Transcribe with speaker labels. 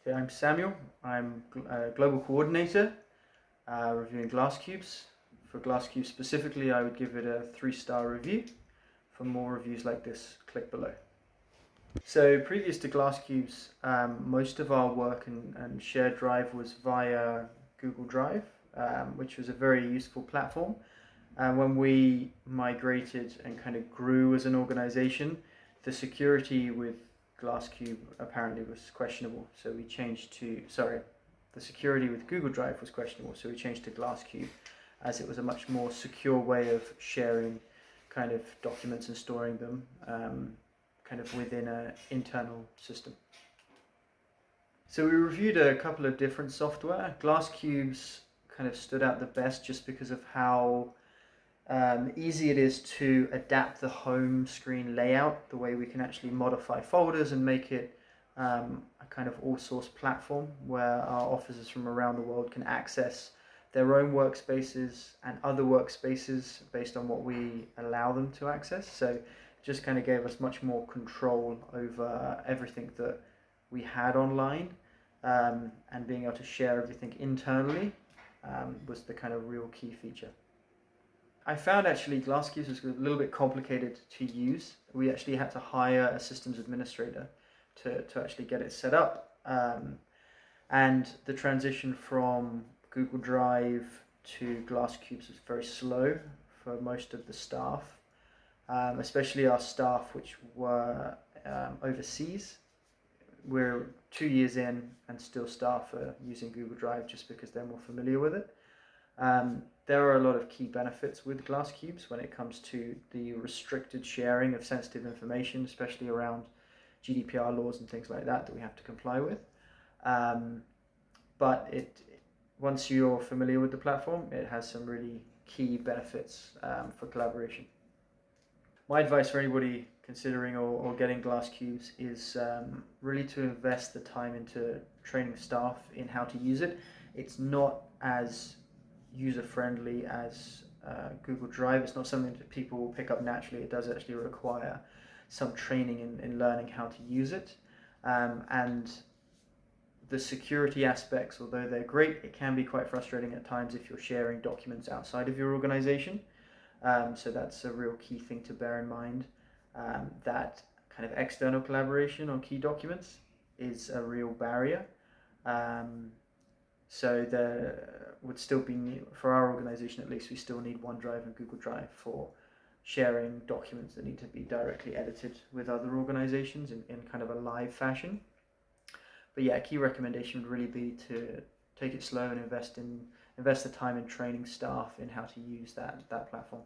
Speaker 1: Okay, I'm Samuel. I'm a Global Coordinator reviewing Glasscubes. For Glasscubes specifically, I would give it a 3-star review. For more reviews like this, click below. So previous to Glasscubes, most of our work and shared drive was via Google Drive, which was a very useful platform. And when we migrated and kind of grew as an organization, the security with Glasscube apparently was questionable. So we changed to, the security with Google Drive was questionable. So we changed to Glasscube as it was a much more secure way of sharing kind of documents and storing them kind of within an internal system. So we reviewed a couple of different software. Glasscubes kind of stood out the best just because of how easy it is to adapt the home screen layout, the way we can actually modify folders and make it a kind of all-source platform where our officers from around the world can access their own workspaces and other workspaces based on what we allow them to access. So it just kind of gave us much more control over everything that we had online, and being able to share everything internally was the kind of real key feature. I found actually Glasscubes was a little bit complicated to use. We actually had to hire a systems administrator to actually get it set up. And the transition from Google Drive to Glasscubes was very slow for most of the staff, especially our staff which were overseas. We're 2 years in and still staff are using Google Drive just because they're more familiar with it. There are a lot of key benefits with Glasscubes when it comes to the restricted sharing of sensitive information, especially around GDPR laws and things like that we have to comply with. But once you're familiar with the platform, it has some really key benefits for collaboration. My advice for anybody considering or getting Glasscubes is really to invest the time into training staff in how to use it. It's not as user-friendly as Google Drive. It's not something that people will pick up naturally. It does actually require some training in learning how to use it. And the security aspects, although they're great, it can be quite frustrating at times if you're sharing documents outside of your organization. So that's a real key thing to bear in mind, that kind of external collaboration on key documents is a real barrier. So there would still be, for our organization at least, we still need OneDrive and Google Drive for sharing documents that need to be directly edited with other organizations in kind of a live fashion. But yeah, a key recommendation would really be to take it slow and invest the time in training staff in how to use that platform.